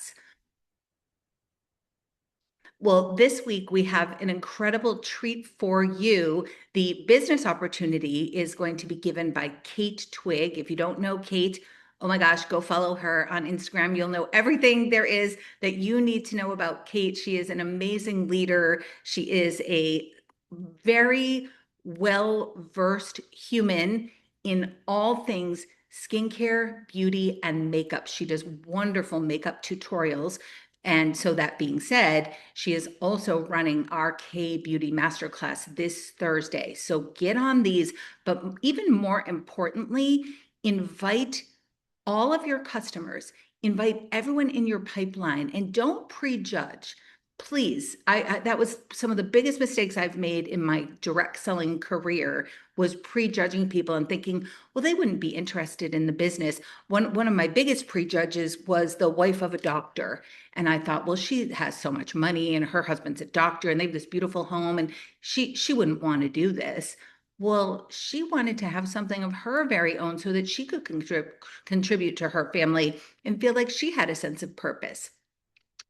masterclass. Well, this week we have an incredible treat for you. The business opportunity is going to be given by Kate Twig. If you don't know Kate, oh my gosh, go follow her on Instagram. You'll know everything there is that you need to know about Kate. She is an amazing leader. She is a very well-versed human in all things skincare, beauty, and makeup. She does wonderful makeup tutorials. And so that being said, she is also running our K Beauty Masterclass this Thursday. So get on these, but even more importantly, invite all of your customers, invite everyone in your pipeline, and don't prejudge. Please, that was some of the biggest mistakes I've made in my direct selling career was prejudging people and thinking, well, they wouldn't be interested in the business. One of my biggest prejudges was the wife of a doctor. And I thought, well, she has so much money and her husband's a doctor and they have this beautiful home and she wouldn't want to do this. Well, she wanted to have something of her very own so that she could contribute to her family and feel like she had a sense of purpose.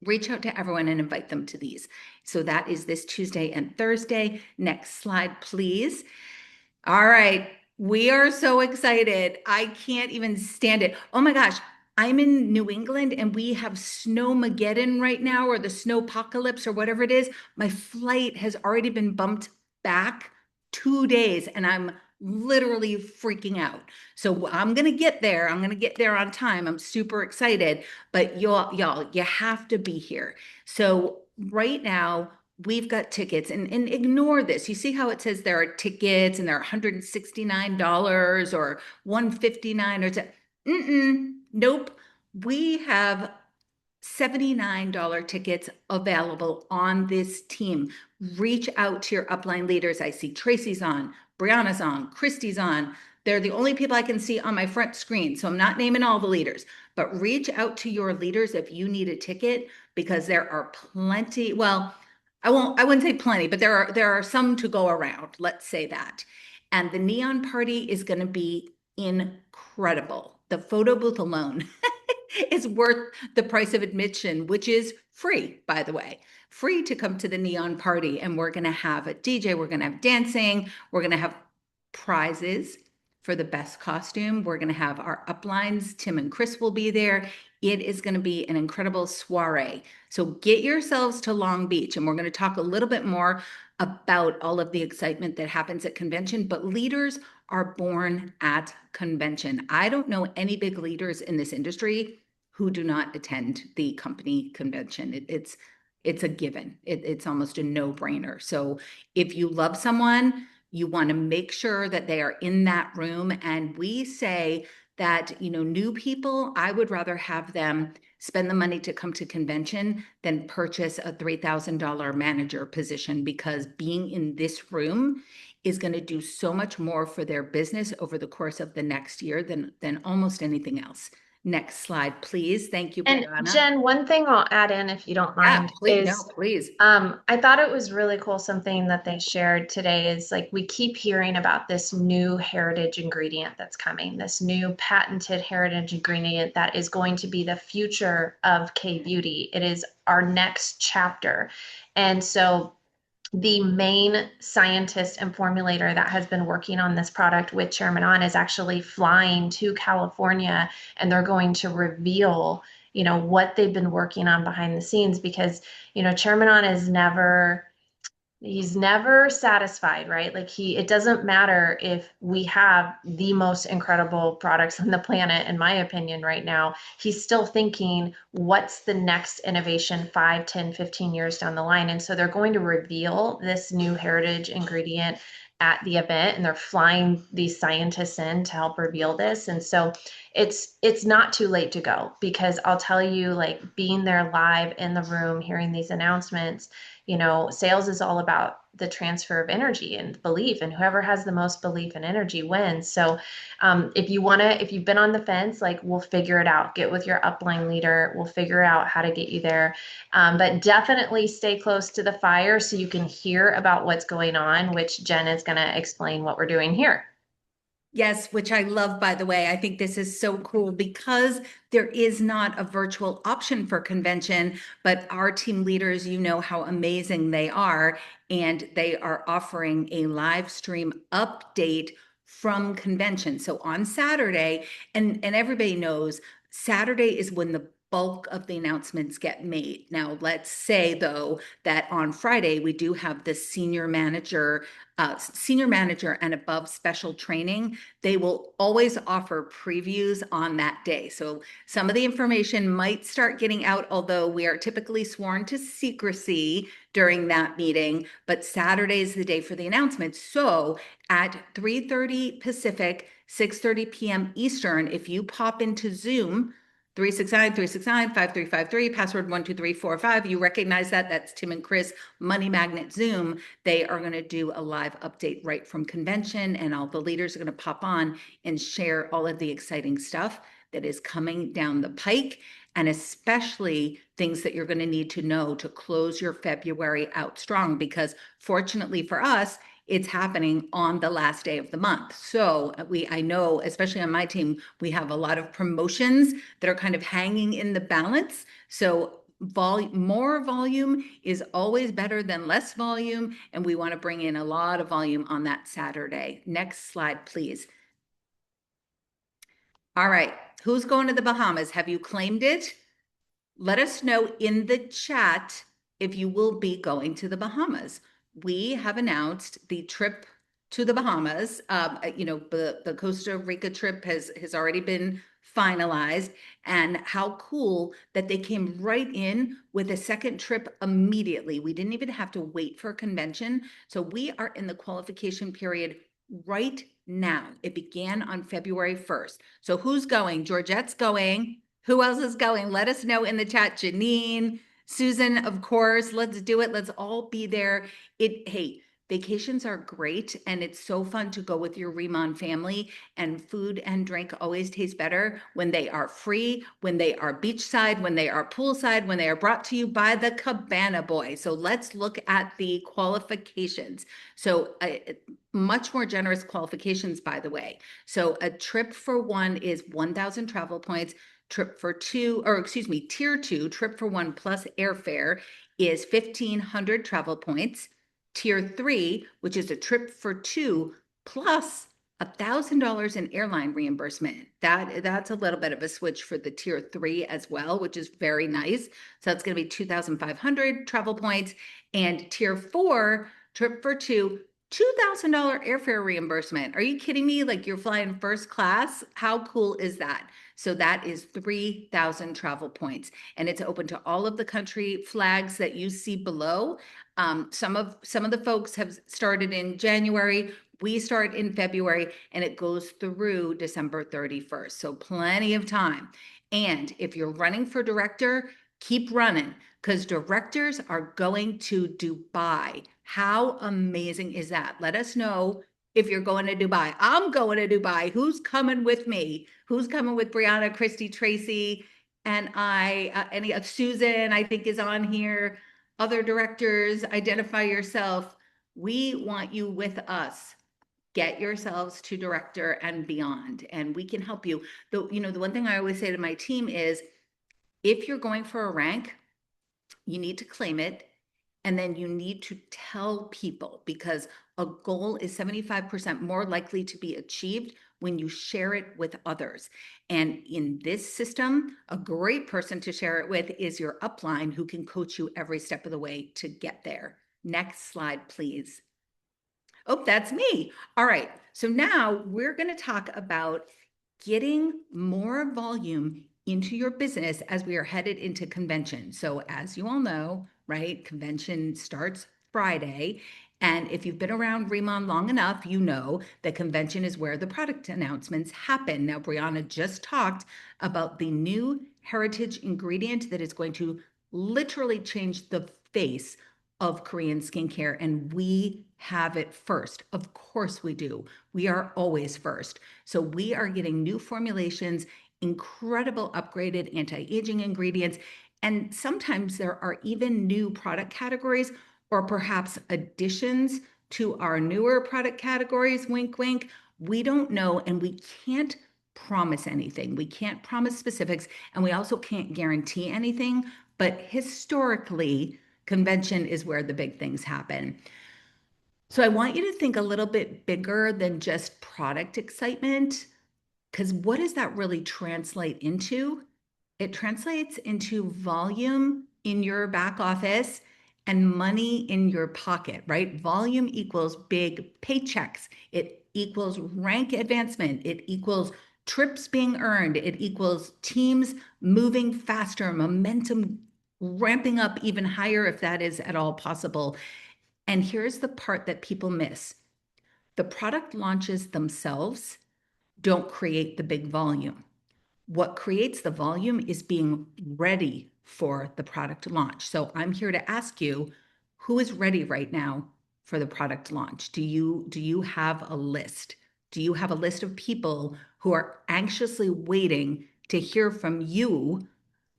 Reach out to everyone and invite them to these. So that is this Tuesday and Thursday. Next slide, please. All right. We are so excited. I can't even stand it. Oh my gosh. I'm in New England and we have snowmageddon right now, or the snowpocalypse, or whatever it is. My flight has already been bumped back 2 days and I'm literally freaking out. So I'm going to get there. I'm going to get there on time. I'm super excited, but y'all, you have to be here. So right now, we've got tickets and ignore this. You see how it says there are tickets and they're $169 or $159 or nope. We have $79 tickets available on this team. Reach out to your upline leaders. I see Tracy's on, Brianna's on, Christy's on. They're the only people I can see on my front screen. So I'm not naming all the leaders, but reach out to your leaders if you need a ticket because there are plenty. Well, I wouldn't say plenty, but there are some to go around. Let's say that. And the neon party is going to be incredible. The photo booth alone is worth the price of admission, which is free, by the way, free to come to the neon party. And we're going to have a DJ, we're going to have dancing, we're going to have prizes for the best costume. We're going to have our uplines. Tim and Chris will be there. It is going to be an incredible soiree. So get yourselves to Long Beach, and we're going to talk a little bit more about all of the excitement that happens at convention, but leaders are born at convention. I don't know any big leaders in this industry who do not attend the company convention. It's a given. It's almost a no-brainer. So if you love someone, you want to make sure that they are in that room. And we say that, new people, I would rather have them spend the money to come to convention than purchase a $3,000 manager position, because being in this room is going to do so much more for their business over the course of the next year than almost anything else. Next slide, please. Thank you, And Brianna. Jen, one thing I'll add in, if you don't Yeah, mind, please. No, is please. I thought it was really cool. Something that they shared today is like we keep hearing about this new heritage ingredient that's coming, this new patented heritage ingredient that is going to be the future of K beauty. It is our next chapter. And so the main scientist and formulator that has been working on this product with Chairman On is actually flying to California, and they're going to reveal, what they've been working on behind the scenes, because, Chairman On is never he's never satisfied, right? Like it doesn't matter if we have the most incredible products on the planet, in my opinion, right now. He's still thinking, what's the next innovation 5, 10, 15 years down the line? And so they're going to reveal this new heritage ingredient at the event, and they're flying these scientists in to help reveal this. And so it's not too late to go, because I'll tell you, like, being there live in the room, hearing these announcements, sales is all about the transfer of energy and belief, and whoever has the most belief and energy wins. So if you've been on the fence, like, we'll figure it out. Get with your upline leader. We'll figure out how to get you there. But definitely stay close to the fire so you can hear about what's going on, which Jen is going to explain what we're doing here. Yes, which I love, by the way. I think this is so cool because there is not a virtual option for convention, but our team leaders, you know how amazing they are, and they are offering a live stream update from convention. So on Saturday, and everybody knows Saturday is when the bulk of the announcements get made. Now, let's say though that on Friday we do have the senior manager and above special training. They will always offer previews on that day. So some of the information might start getting out, although we are typically sworn to secrecy during that meeting. But Saturday is the day for the announcement. So at 3:30 Pacific, 6:30 p.m. Eastern, if you pop into Zoom, 369-369-5353, password 12345. You recognize that? That's Tim and Chris, Money Magnet Zoom. They are going to do a live update right from convention, and all the leaders are going to pop on and share all of the exciting stuff that is coming down the pike, and especially things that you're going to need to know to close your February out strong. Because fortunately for us, it's happening on the last day of the month. So I know, especially on my team, we have a lot of promotions that are kind of hanging in the balance. So more volume is always better than less volume, and we want to bring in a lot of volume on that Saturday. Next slide, please. All right, who's going to the Bahamas? Have you claimed it? Let us know in the chat if you will be going to the Bahamas. We have announced the trip to the Bahamas. The Costa Rica trip has already been finalized, and how cool that they came right in with a second trip immediately. We didn't even have to wait for a convention. So we are in the qualification period right now. It began on February 1st. So who's going? Georgette's going. Who else is going? Let us know in the chat. Janine, Susan, of course. Let's do it. Let's all be there. Hey, vacations are great, and it's so fun to go with your Riman family, and food and drink always taste better when they are free, when they are beachside, when they are poolside, when they are brought to you by the Cabana Boy. So let's look at the qualifications. So much more generous qualifications, by the way. So a trip for one is 1,000 travel points. Trip for two, or excuse me, tier two, trip for one plus airfare is 1,500 travel points. Tier three, which is a trip for two plus $1,000 in airline reimbursement. That's a little bit of a switch for the tier three as well, which is very nice. So that's going to be 2,500 travel points. And tier four, trip for two, $2,000 airfare reimbursement. Are you kidding me? Like you're flying first class? How cool is that? So that is 3,000 travel points, and it's open to all of the country flags that you see below. Some of the folks have started in January. We start in February, and it goes through December 31st. So plenty of time. And if you're running for director, keep running, because directors are going to Dubai. How amazing is that? Let us know if you're going to Dubai. I'm going to Dubai. Who's coming with me? Who's coming with Brianna, Christy, Tracy, and I? Susan, I think, is on here. Other directors, identify yourself. We want you with us. Get yourselves to director and beyond, and we can help you. The one thing I always say to my team is, if you're going for a rank, you need to claim it, and then you need to tell people, because a goal is 75% more likely to be achieved when you share it with others. And in this system, a great person to share it with is your upline, who can coach you every step of the way to get there. Next slide, please. Oh, that's me. All right. So now we're going to talk about getting more volume into your business as we are headed into convention. So as you all know, right, convention starts Friday. And if you've been around Riman long enough, you know that convention is where the product announcements happen. Now, Brianna just talked about the new heritage ingredient that is going to literally change the face of Korean skincare, and we have it first. Of course we do. We are always first. So we are getting new formulations, incredible upgraded anti-aging ingredients, and sometimes there are even new product categories, or perhaps additions to our newer product categories, wink, wink, We don't know, and we can't promise anything. We can't promise specifics, and we also can't guarantee anything. But historically, convention is where the big things happen. So I want you to think a little bit bigger than just product excitement, because what does that really translate into? It translates into volume in your back office and money in your pocket, right? Volume equals big paychecks. It equals rank advancement. It equals trips being earned. It equals teams moving faster, momentum ramping up even higher if that is at all possible. And here's the part that people miss. The product launches themselves don't create the big volume. What creates the volume is being ready for the product launch. So I'm here to ask you, who is ready right now for the product launch? Do you have a list? Do you have a list of people who are anxiously waiting to hear from you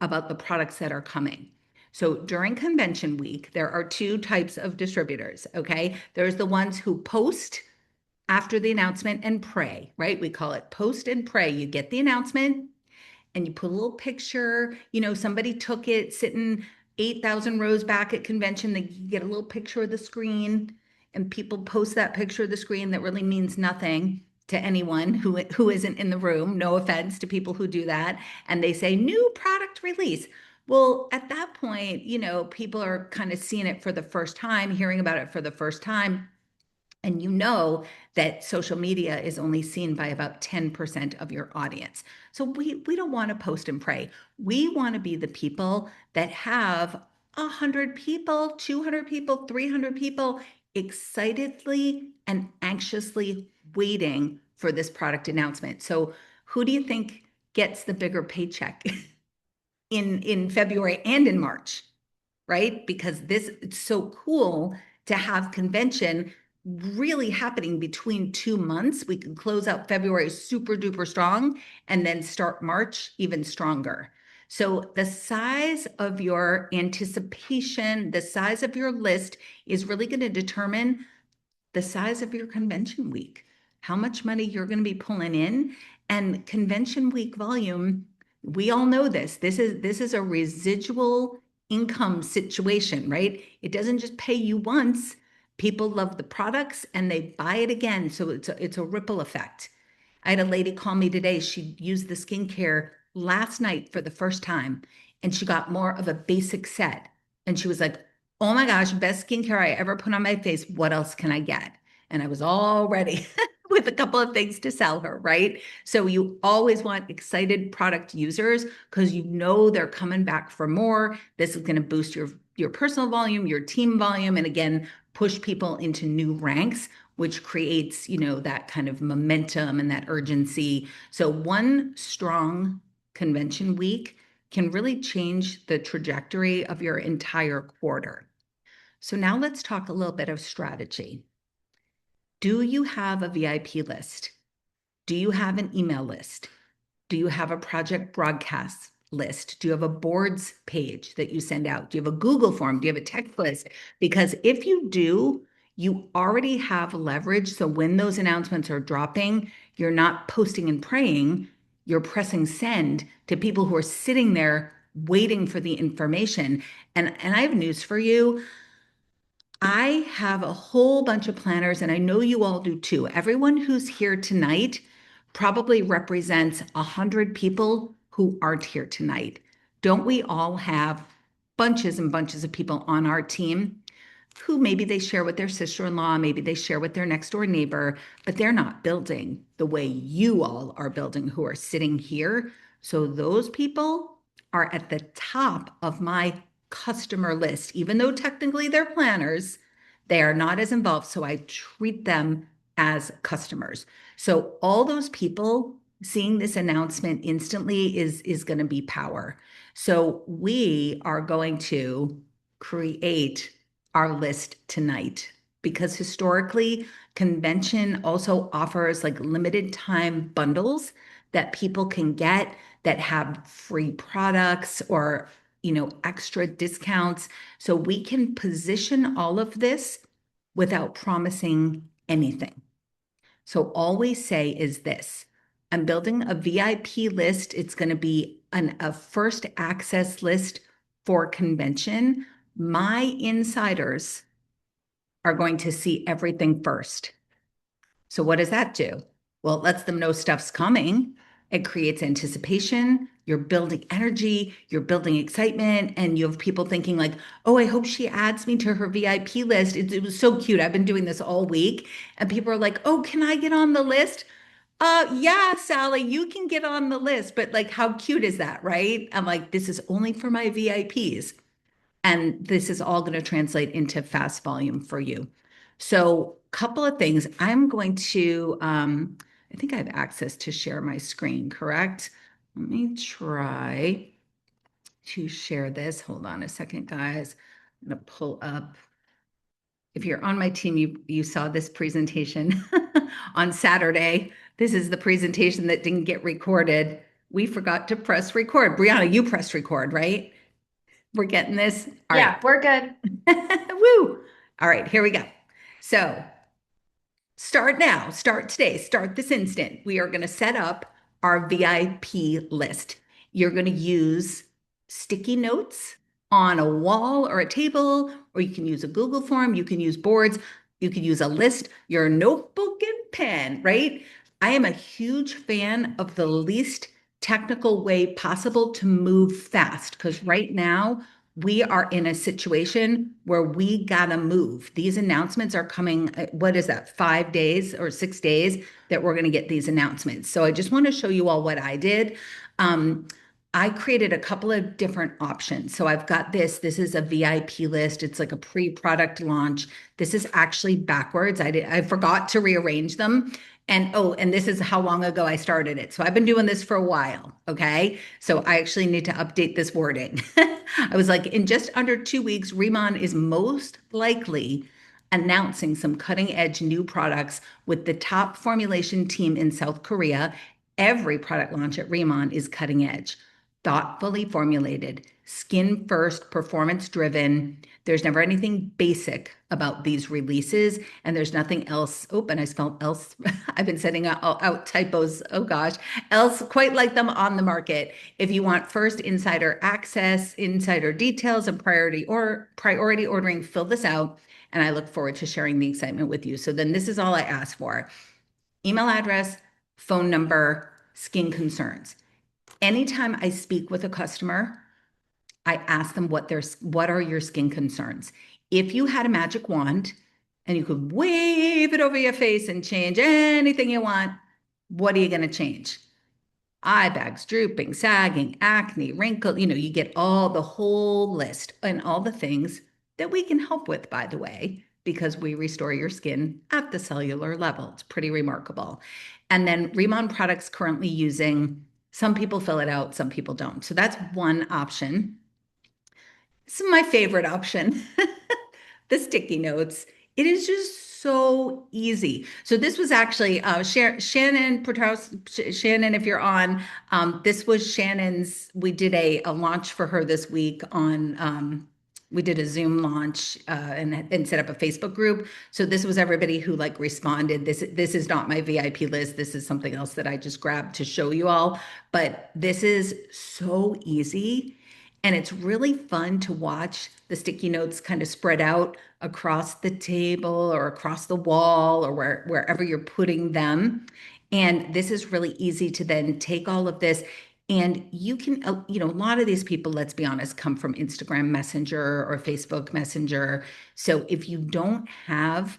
about the products that are coming? So during convention week, there are two types of distributors, okay? There's the ones who post after the announcement and pray, right? We call it post and pray. You get the announcement and you put a little picture, somebody took it sitting 8,000 rows back at convention. They get a little picture of the screen and people post that picture of the screen that really means nothing to anyone who isn't in the room. No offense to people who do that. And they say new product release. Well, at that point, people are kind of seeing it for the first time, hearing about it for the first time. And you know that social media is only seen by about 10% of your audience. So we don't want to post and pray. We want to be the people that have 100 people, 200 people, 300 people excitedly and anxiously waiting for this product announcement. So who do you think gets the bigger paycheck in February and in March? Right? Because it's so cool to have convention really happening between 2 months. We can close out February super duper strong and then start March even stronger. So the size of your anticipation, the size of your list is really going to determine the size of your convention week, how much money you're going to be pulling in. And convention week volume, we all know this. This is a residual income situation, right? It doesn't just pay you once. People love the products and they buy it again. So it's a ripple effect. I had a lady call me today. She used the skincare last night for the first time and she got more of a basic set. And she was like, oh my gosh, best skincare I ever put on my face. What else can I get? And I was all ready with a couple of things to sell her, right? So you always want excited product users because you know they're coming back for more. This is going to boost your personal volume, your team volume, and again, push people into new ranks, which creates, that kind of momentum and that urgency. So one strong convention week can really change the trajectory of your entire quarter. So now let's talk a little bit of strategy. Do you have a VIP list? Do you have an email list? Do you have a project broadcast list? Do you have a boards page that you send out? Do you have a Google form? Do you have a text list? Because if you do, you already have leverage. So when those announcements are dropping, you're not posting and praying, you're pressing send to people who are sitting there waiting for the information. And I have news for you. I have a whole bunch of planners, and I know you all do too. Everyone who's here tonight probably represents 100 people who aren't here tonight. Don't we all have bunches and bunches of people on our team who maybe they share with their sister-in-law, maybe they share with their next door neighbor, but they're not building the way you all are building who are sitting here. So those people are at the top of my customer list. Even though technically they're planners, they are not as involved. So I treat them as customers. So all those people seeing this announcement instantly is going to be power. So we are going to create our list tonight because historically, convention also offers like limited time bundles that people can get that have free products or extra discounts. So we can position all of this without promising anything. So all we say is this: I'm building a VIP list. It's going to be a first access list for convention. My insiders are going to see everything first. So what does that do? Well, it lets them know stuff's coming. It creates anticipation. You're building energy, you're building excitement, and you have people thinking like, "Oh, I hope she adds me to her VIP list." It was so cute. I've been doing this all week, and people are like, "Oh, can I get on the list?" Yeah, Sally, you can get on the list, but like, how cute is that, right? I'm like, this is only for my VIPs. And this is all going to translate into fast volume for you. So, couple of things. I'm going to, I think I have access to share my screen, correct? Let me try to share this. Hold on a second, guys. I'm going to pull up. If you're on my team, you saw this presentation on Saturday. This is the presentation that didn't get recorded. We forgot to press record. Brianna, you pressed record, right? We're getting this. All right. Yeah, we're good. Woo. All right, here we go. So start now, start today, start this instant. We are going to set up our VIP list. You're going to use sticky notes on a wall or a table, or you can use a Google form, you can use boards, you can use a list, your notebook and pen, right? I am a huge fan of the least technical way possible to move fast because right now we are in a situation where we gotta move. These announcements are coming, what is that, 5 days or 6 days that we're gonna get these announcements. So I just want to show you all what I did. Um, I created a couple of different options. So I've got this is a VIP list. It's like a pre-product launch. This is actually backwards. I forgot to rearrange them. And oh, and this is how long ago I started it. So I've been doing this for a while. Okay. So I actually need to update this wording. I was like, in just under 2 weeks, Riman is most likely announcing some cutting edge new products with the top formulation team in South Korea. Every product launch at Riman is cutting edge, thoughtfully formulated, skin first, performance driven. There's never anything basic about these releases, and there's nothing else. Oh, and I spelled else. I've been sending out typos. Oh gosh, else quite like them on the market. If you want first insider access, insider details, and priority ordering, fill this out. And I look forward to sharing the excitement with you. So then this is all I ask for: email address, phone number, skin concerns. Anytime I speak with a customer, I ask them what are your skin concerns. If you had a magic wand and you could wave it over your face and change anything you want, what are you going to change? Eye bags, drooping, sagging, acne, wrinkle, you get all the whole list and all the things that we can help with, by the way, because we restore your skin at the cellular level. It's pretty remarkable. And then Riman products currently using, some people fill it out, some people don't. So that's one option. This is my favorite option, the sticky notes. It is just so easy. So this was actually Shannon Petrowski. Shannon, if you're on, this was Shannon's. We did a launch for her this week on. We did a Zoom launch and set up a Facebook group. So this was everybody who like responded. This is not my VIP list. This is something else that I just grabbed to show you all. But this is so easy. And it's really fun to watch the sticky notes kind of spread out across the table or across the wall or wherever you're putting them. And this is really easy to then take all of this. And you can, a lot of these people, let's be honest, come from Instagram Messenger or Facebook Messenger. So if you don't have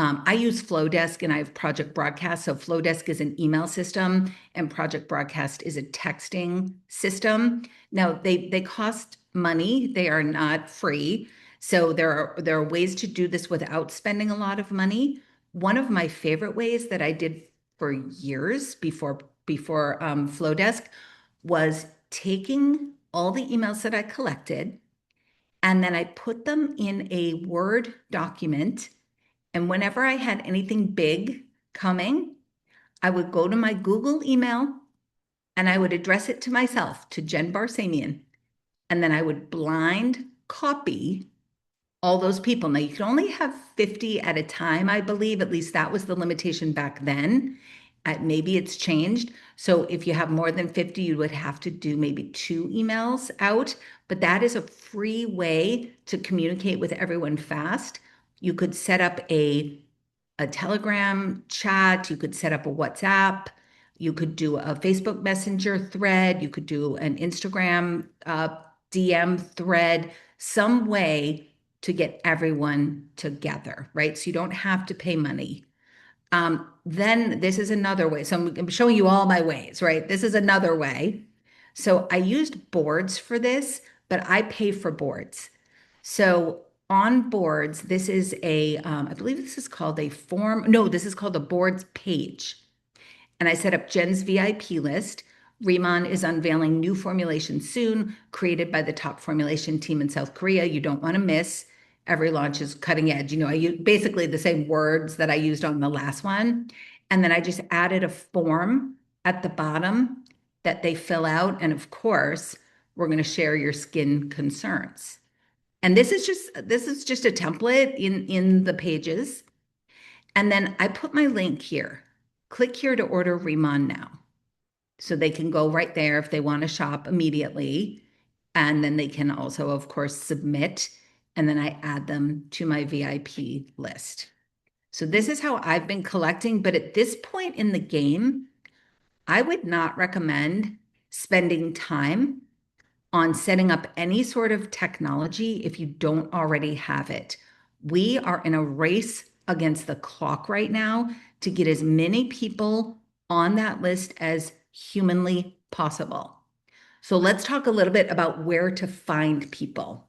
I use Flowdesk and I have Project Broadcast. So Flowdesk is an email system and Project Broadcast is a texting system. Now they cost money. They are not free. So there are ways to do this without spending a lot of money. One of my favorite ways that I did for years before Flowdesk was taking all the emails that I collected and then I put them in a Word document, and whenever I had anything big coming, I would go to my Google email and I would address it to myself, to Jen Barsamian. And then I would blind copy all those people. Now, you can only have 50 at a time, I believe. At least that was the limitation back then. Maybe it's changed. So if you have more than 50, you would have to do maybe two emails out. But that is a free way to communicate with everyone fast. You could set up a Telegram chat, you could set up a WhatsApp, you could do a Facebook Messenger thread, you could do an Instagram DM thread, some way to get everyone together, right? So you don't have to pay money. Then this is another way. So I'm showing you all my ways, right? This is another way. So I used boards for this, but I pay for boards. So on boards, this is I believe this is called a form. No, this is called a boards page. And I set up Jen's VIP list. Riman is unveiling new formulation soon, created by the top formulation team in South Korea. You don't want to miss. Every launch is cutting edge. I use basically the same words that I used on the last one. And then I just added a form at the bottom that they fill out. And of course, we're going to share your skin concerns. And this is just a template in the pages. And then I put my link here. Click here to order Riman now. So they can go right there if they want to shop immediately. And then they can also, of course, submit. And then I add them to my VIP list. So this is how I've been collecting. But at this point in the game, I would not recommend spending time on setting up any sort of technology if you don't already have it. We are in a race against the clock right now to get as many people on that list as humanly possible. So let's talk a little bit about where to find people.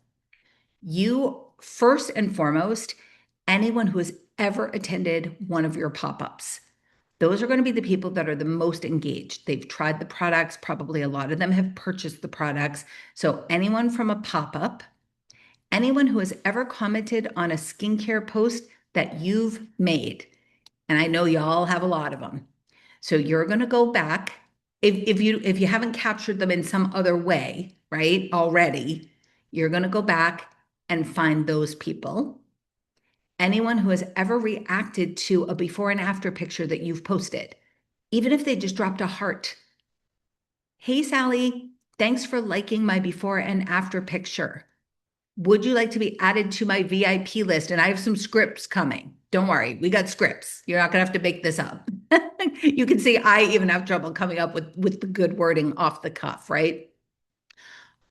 You, first and foremost, anyone who has ever attended one of your pop-ups. Those are going to be the people that are the most engaged. They've tried the products. Probably a lot of them have purchased the products. So anyone from a pop-up, anyone who has ever commented on a skincare post that you've made. And I know y'all have a lot of them. So you're going to go back if you haven't captured them in some other way, right? Already, you're going to go back and find those people. Anyone who has ever reacted to a before and after picture that you've posted, even if they just dropped a heart. Hey, Sally, thanks for liking my before and after picture. Would you like to be added to my VIP list? And I have some scripts coming. Don't worry, we got scripts. You're not going to have to make this up. You can see I even have trouble coming up with the good wording off the cuff, right?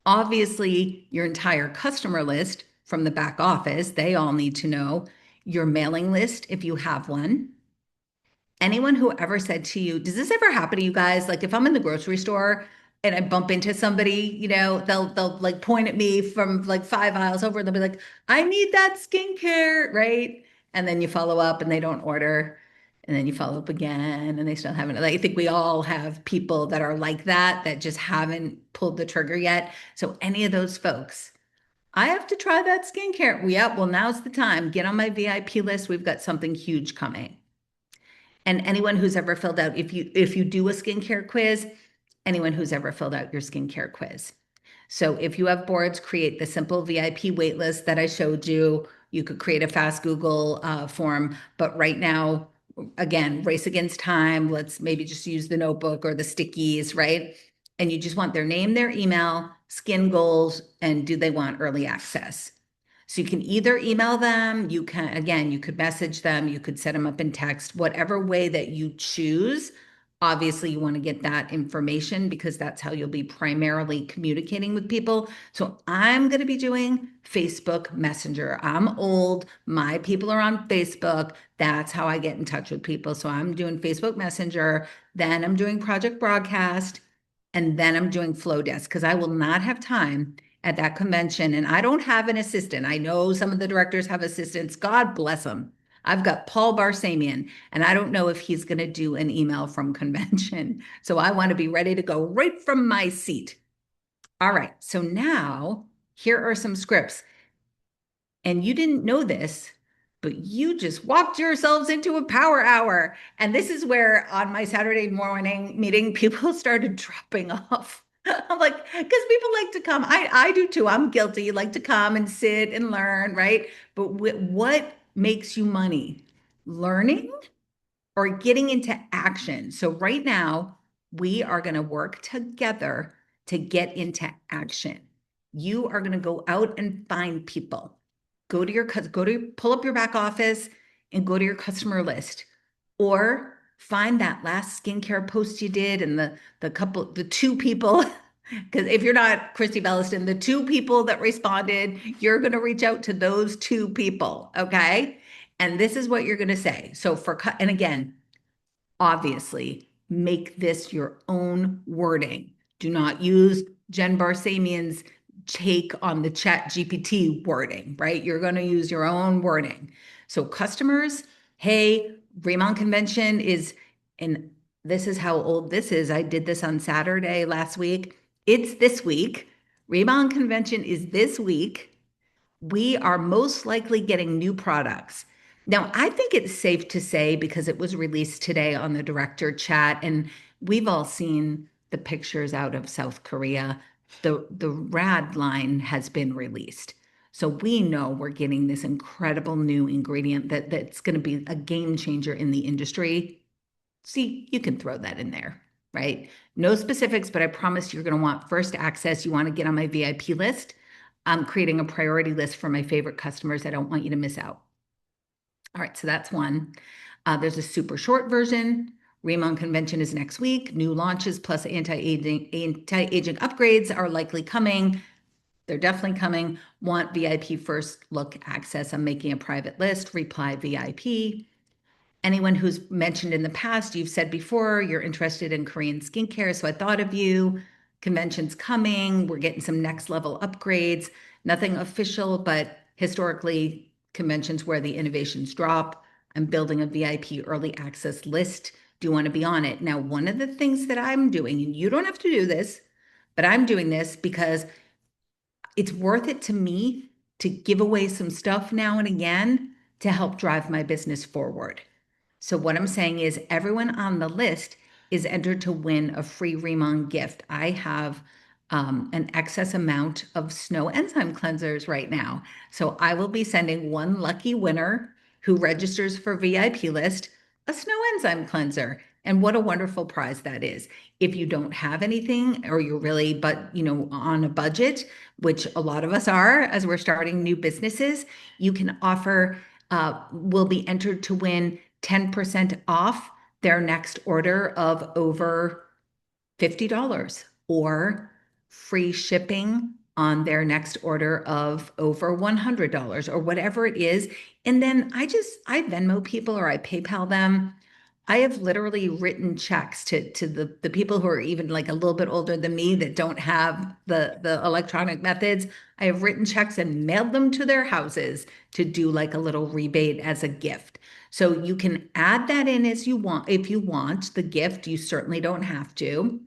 Obviously, your entire customer list from the back office, they all need to know your mailing list if you have one. Anyone who ever said to you, does this ever happen to you guys? Like if I'm in the grocery store and I bump into somebody, they'll like point at me from like 5 aisles over and they'll be like, I need that skincare, right? And then you follow up and they don't order. And then you follow up again and they still haven't. Like, I think we all have people that are like that just haven't pulled the trigger yet. So any of those folks, I have to try that skincare. Yep, well, now's the time. Get on my VIP list. We've got something huge coming. And anyone who's ever filled out, if you do a skincare quiz, anyone who's ever filled out your skincare quiz. So if you have boards, create the simple VIP waitlist that I showed you. You could create a fast Google form, but right now, again, race against time. Let's maybe just use the notebook or the stickies, right? And you just want their name, their email, skin goals, and do they want early access? So you can either email them, you could message them, you could set them up in text, whatever way that you choose. Obviously, you want to get that information because that's how you'll be primarily communicating with people. So I'm going to be doing Facebook Messenger. I'm old. My people are on Facebook. That's how I get in touch with people. So I'm doing Facebook Messenger. Then I'm doing Project Broadcast. And then I'm doing Flow Desk because I will not have time at that convention. And I don't have an assistant. I know some of the directors have assistants. God bless them. I've got Paul Barsamian, and I don't know if he's going to do an email from convention. So I want to be ready to go right from my seat. All right. So now here are some scripts. And you didn't know this, but you just walked yourselves into a power hour. And this is where on my Saturday morning meeting, people started dropping off. I'm like, because people like to come. I do too. I'm guilty. Like to come and sit and learn, right? But what makes you money? Learning or getting into action. So right now, we are going to work together to get into action. You are going to go out and find people. Pull up your back office and go to your customer list, or find that last skincare post you did and the two people. Because if you're not Christy Belliston, the two people that responded, you're going to reach out to those two people. Okay. And this is what you're going to say. And again, obviously, make this your own wording. Do not use Jen Barsamian's take on the Chat GPT wording, right? You're going to use your own wording. So, customers, hey, Riman Convention is, and this is how old this is. I did this on Saturday last week. It's this week. Riman Convention is this week. We are most likely getting new products. Now, I think it's safe to say, because it was released today on the director chat, and we've all seen the pictures out of South Korea, the RAD line has been released. So we know we're getting this incredible new ingredient that's going to be a game changer in the industry. See, you can throw that in there, right? No specifics, but I promise you're going to want first access. You want to get on my VIP list. I'm creating a priority list for my favorite customers. I don't want you to miss out. All right, so that's one. There's a super short version. Riman Convention is next week. New launches plus anti-aging upgrades are likely coming. They're definitely coming. Want VIP first look access. I'm making a private list. Reply VIP. Anyone who's mentioned in the past, you've said before you're interested in Korean skincare. So I thought of you. Convention's coming. We're getting some next level upgrades. Nothing official, but historically, conventions where the innovations drop. I'm building a VIP early access list. Do you want to be on it? Now, one of the things that I'm doing, and you don't have to do this, but I'm doing this because it's worth it to me to give away some stuff now and again to help drive my business forward. So what I'm saying is everyone on the list is entered to win a free Riman gift. I have an excess amount of snow enzyme cleansers right now. So I will be sending one lucky winner who registers for VIP list a snow enzyme cleanser. And what a wonderful prize that is. If you don't have anything or you're really, but on a budget, which a lot of us are as we're starting new businesses, you can offer, will be entered to win 10% off their next order of over $50, or free shipping on their next order of over $100, or whatever it is. And then I Venmo people or I PayPal them. I have literally written checks to the people who are even like a little bit older than me that don't have the electronic methods. I have written checks and mailed them to their houses to do like a little rebate as a gift. So you can add that in as you want. If you want the gift, you certainly don't have to.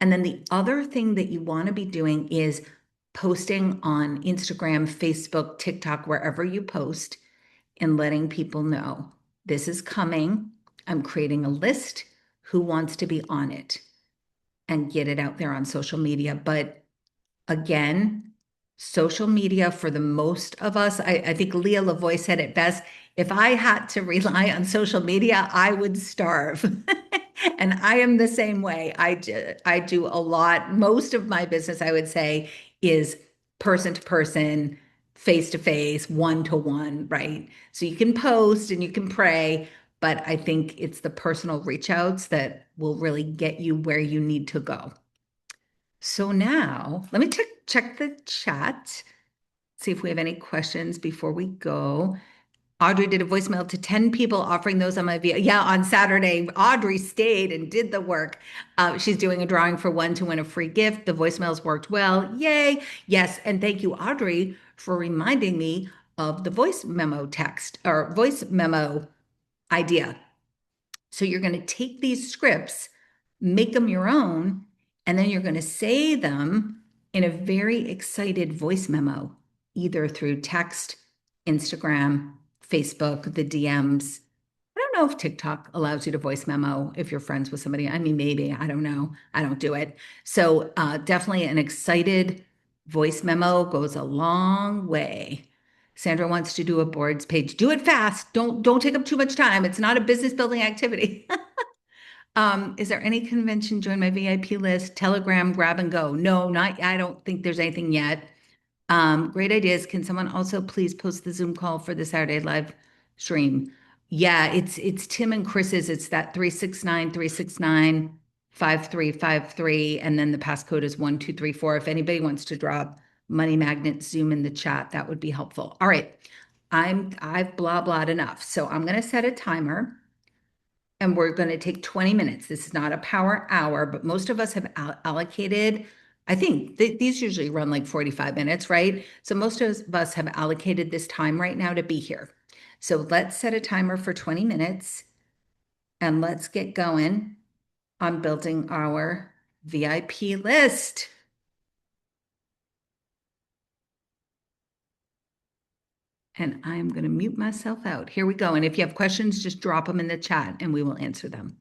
And then the other thing that you want to be doing is posting on Instagram, Facebook, TikTok, wherever you post, and letting people know this is coming. I'm creating a list. Who wants to be on it? And get it out there on social media. But again, social media for the most of us, I think Leah Lavoie said it best. If I had to rely on social media, I would starve. And I am the same way. I do a lot. Most of my business, I would say, is person to person, face to face, one to one, right? So you can post and you can pray, but I think it's the personal reach outs that will really get you where you need to go. So now let me check the chat, see if we have any questions before we go. Audrey did a voicemail to 10 people offering those on my video. Yeah, on Saturday, Audrey stayed and did the work. She's doing a drawing for one to win a free gift. The voicemails worked well. Yay. Yes. And thank you, Audrey, for reminding me of the voice memo text or voice memo idea. So you're going to take these scripts, make them your own, and then you're going to say them in a very excited voice memo, either through text, Instagram, Facebook, the DMs. I don't don't know if TikTok allows you to voice memo if you're friends with somebody. I mean, maybe, I don't know. I don't do it. So definitely an excited voice memo goes a long way. Sandra wants to do a boards page. Do it fast. Don't take up too much time. It's not a business building activity. Is there any convention? Join my VIP list, Telegram, grab and go. No, not, I don't think there's anything yet. Great ideas. Can someone also please post the Zoom call for the Saturday live stream? Yeah, it's Tim and Chris's. It's that 369 and then the passcode is 1234. If anybody wants to drop Money Magnet Zoom in the chat, that would be helpful. All right. I've blah blahed enough. So I'm gonna set a timer and we're going to take 20 minutes. This is not a power hour, but most of us have allocated, I think these usually run like 45 minutes, right? So most of us have allocated this time right now to be here. So let's set a timer for 20 minutes and let's get going on building our VIP list. And I'm going to mute myself out. Here we go. And if you have questions, just drop them in the chat and we will answer them.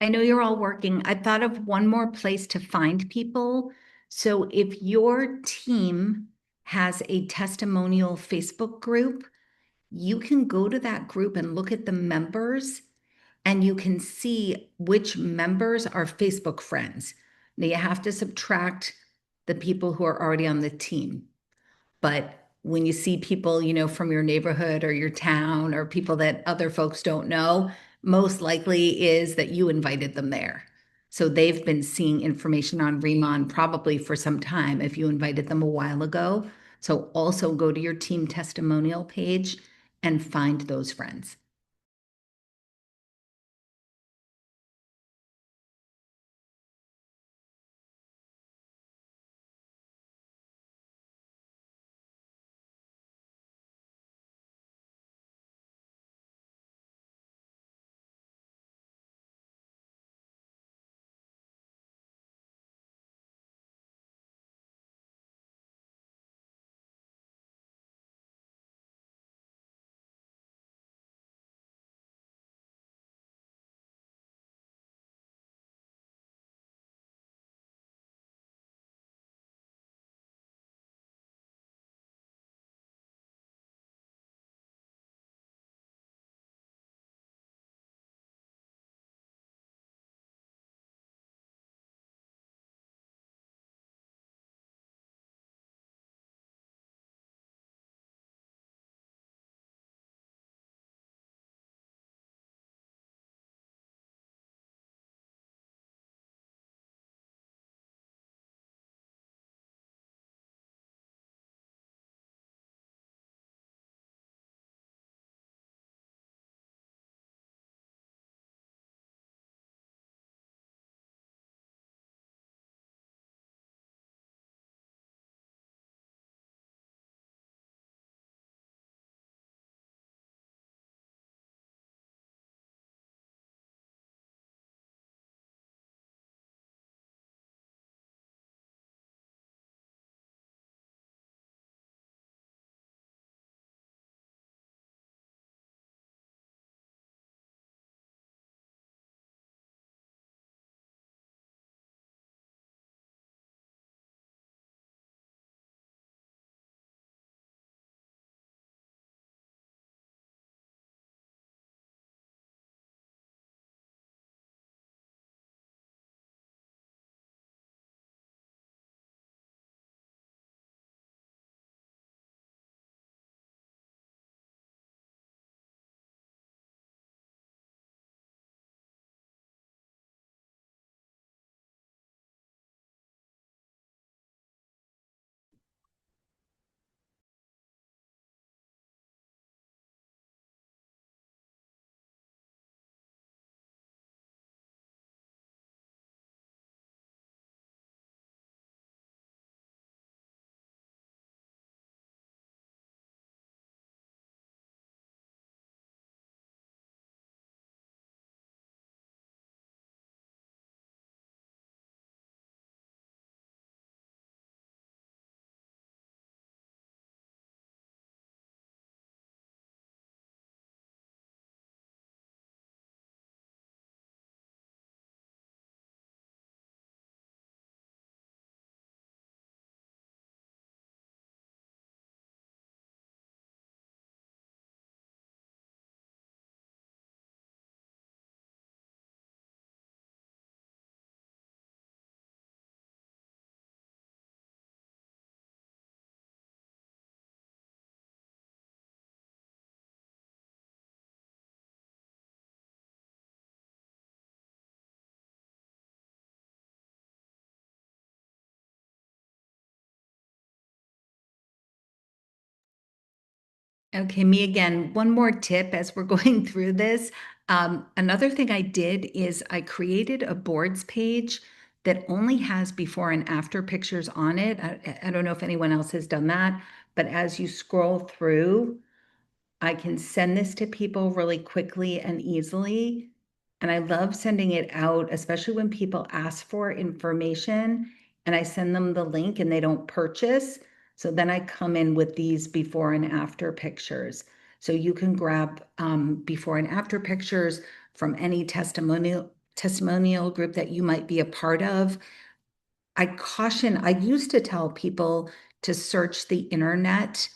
I know you're all working. I thought of one more place to find people. So if your team has a testimonial Facebook group, you can go to that group and look at the members and you can see which members are Facebook friends. Now you have to subtract the people who are already on the team. But when you see people, from your neighborhood or your town or people that other folks don't know, most likely is that you invited them there. So they've been seeing information on Riman probably for some time if you invited them a while ago. So also go to your team testimonial page and find those friends. Okay, me again. One more tip as we're going through this. Another thing I did is I created a boards page that only has before and after pictures on it. I don't know if anyone else has done that, but as you scroll through, I can send this to people really quickly and easily. And I love sending it out, especially when people ask for information and I send them the link and they don't purchase. So then I come in with these before and after pictures. So you can grab before and after pictures from any testimonial group that you might be a part of. I used to tell people to search the internet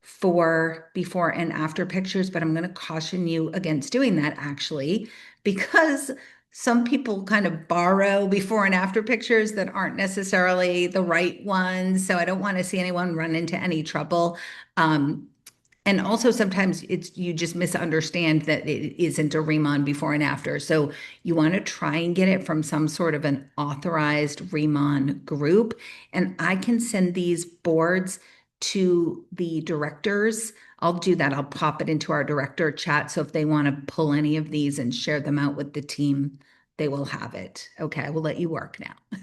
for before and after pictures, but I'm going to caution you against doing that actually, because some people kind of borrow before and after pictures that aren't necessarily the right ones. So I don't want to see anyone run into any trouble. Um, and also sometimes it's you just misunderstand that it isn't a Riman before and after. So you want to try and get it from some sort of an authorized Riman group. And I can send these boards to the directors. I'll do that. I'll pop it into our director chat. So if they want to pull any of these and share them out with the team, they will have it. Okay, I will let you work now.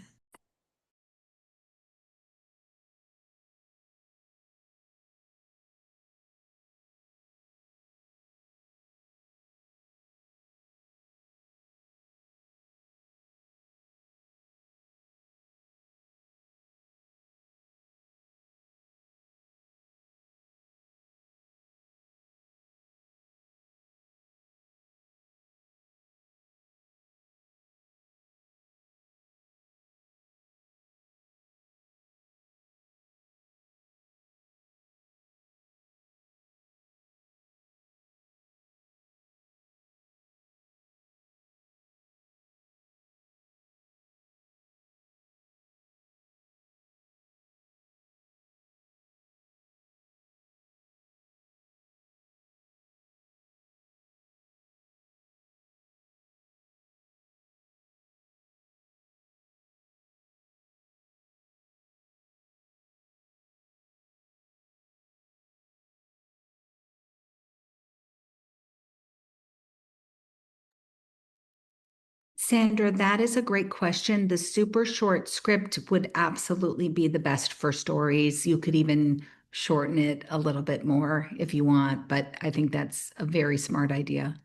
Sandra, that is a great question. The super short script would absolutely be the best for stories. You could even shorten it a little bit more if you want, but I think that's a very smart idea.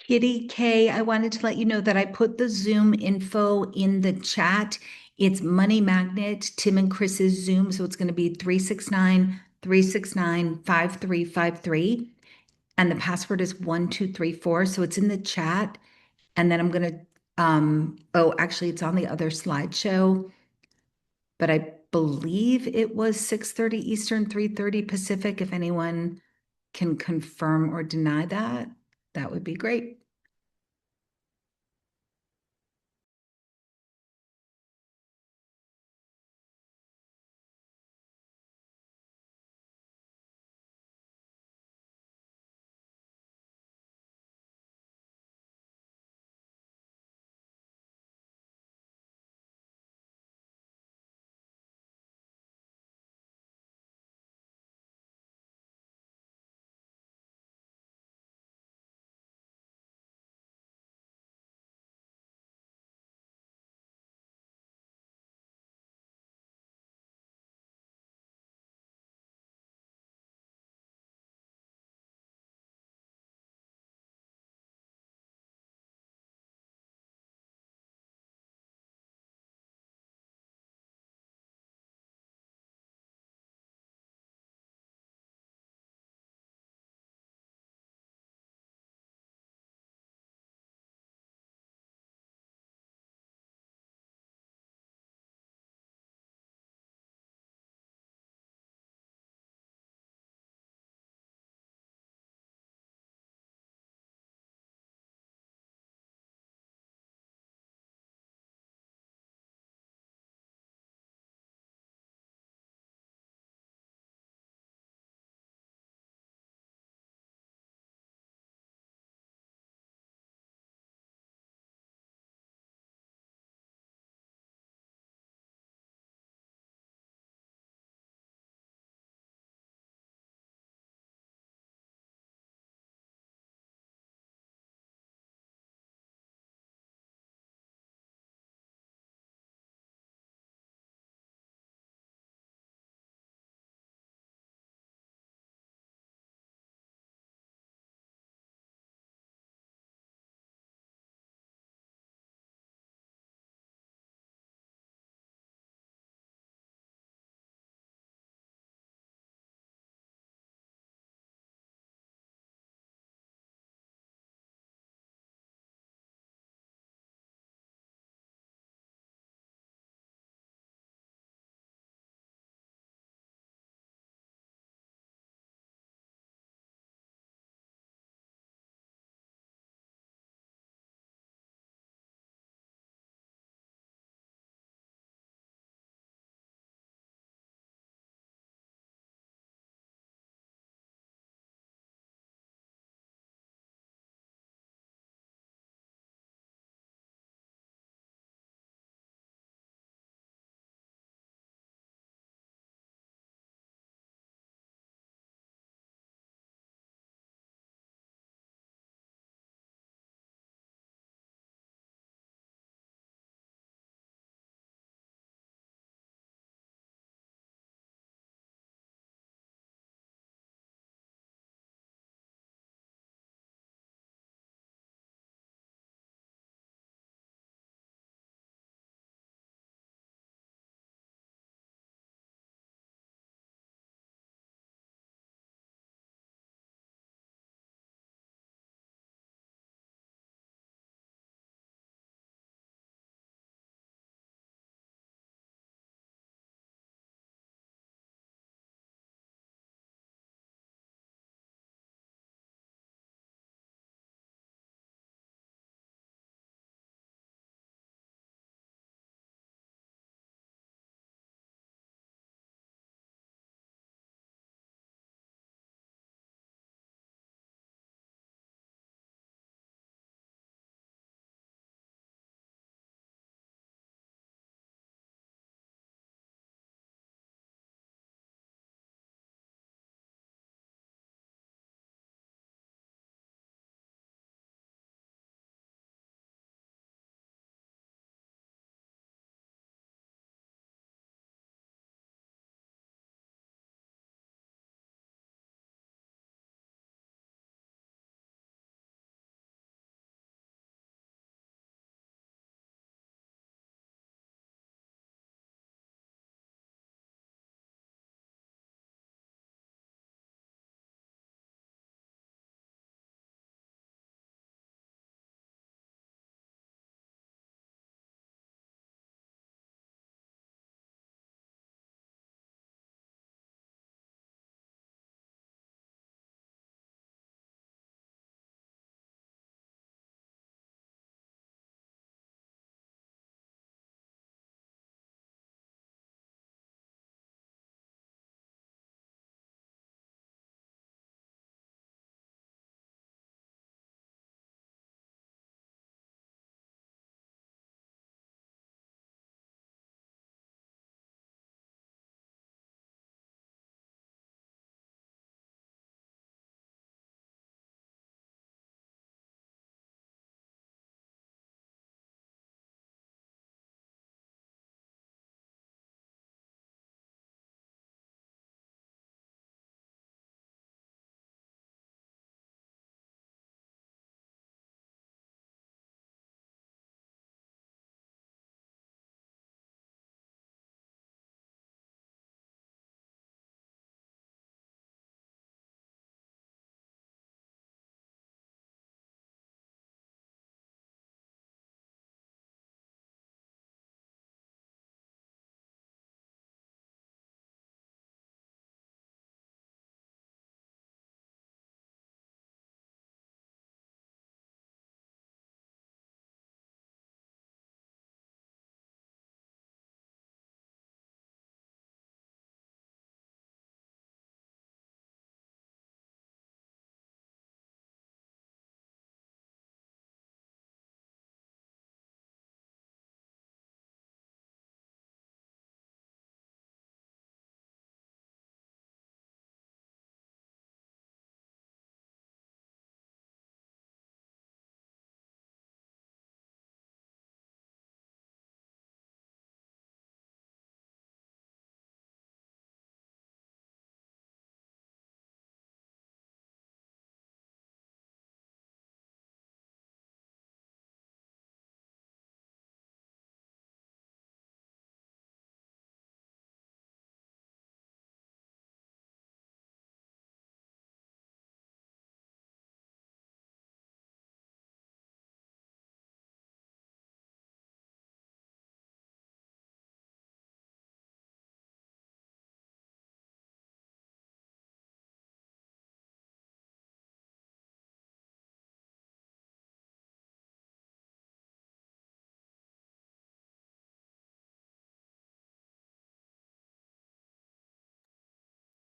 Kitty K, I wanted to let you know that I put the Zoom info in the chat. It's Money Magnet, Tim and Chris's Zoom. So it's going to be 369-369-5353. And the password is 1234. So it's in the chat. And then I'm going to, oh, actually, it's on the other slideshow, but I believe it was 6:30 Eastern, 3:30 Pacific. If anyone can confirm or deny that, that would be great.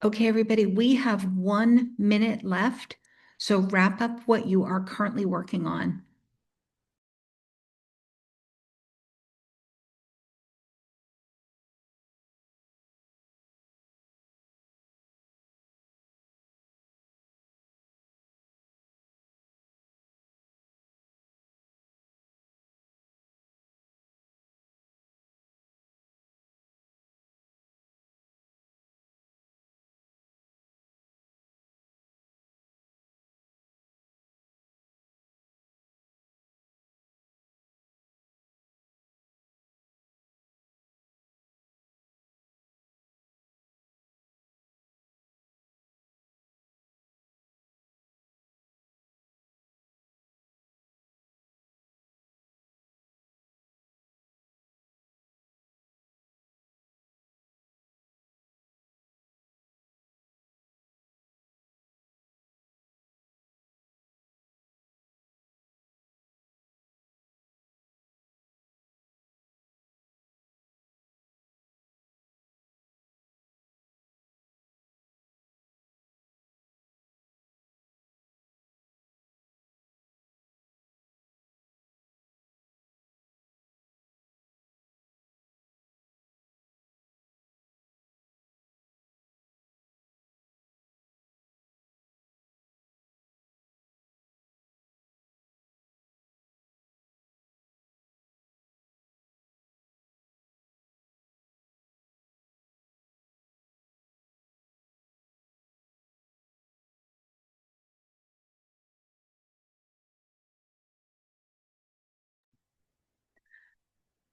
Okay, everybody, we have 1 minute left. So wrap up what you are currently working on.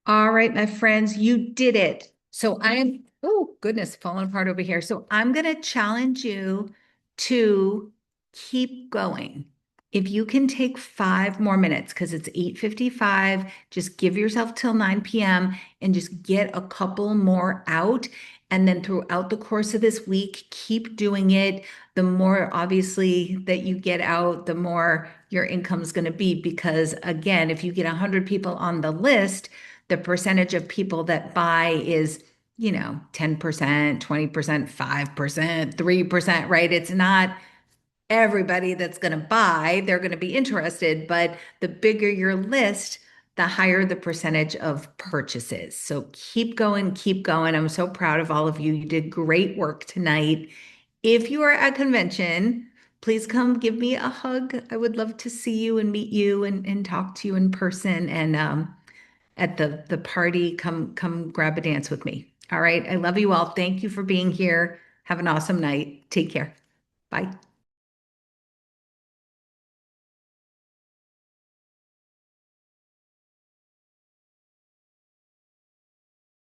All right, my friends, you did it. So I am, oh goodness, falling apart over here. So I'm going to challenge you to keep going. If you can take 5 more minutes, because it's 8:55, just give yourself till 9 p.m. and just get a couple more out. And then throughout the course of this week, keep doing it. The more obviously that you get out, the more your income is going to be. Because again, if you get 100 people on the list, the percentage of people that buy is, 10%, 20%, 5%, 3%, right? It's not everybody that's going to buy, they're going to be interested, but the bigger your list, the higher the percentage of purchases. So keep going, keep going. I'm so proud of all of you. You did great work tonight. If you are at convention, please come give me a hug. I would love to see you and meet you and talk to you in person. And at the party, come grab a dance with me. All right. I love you all. Thank you for being here. Have an awesome night. Take care. Bye.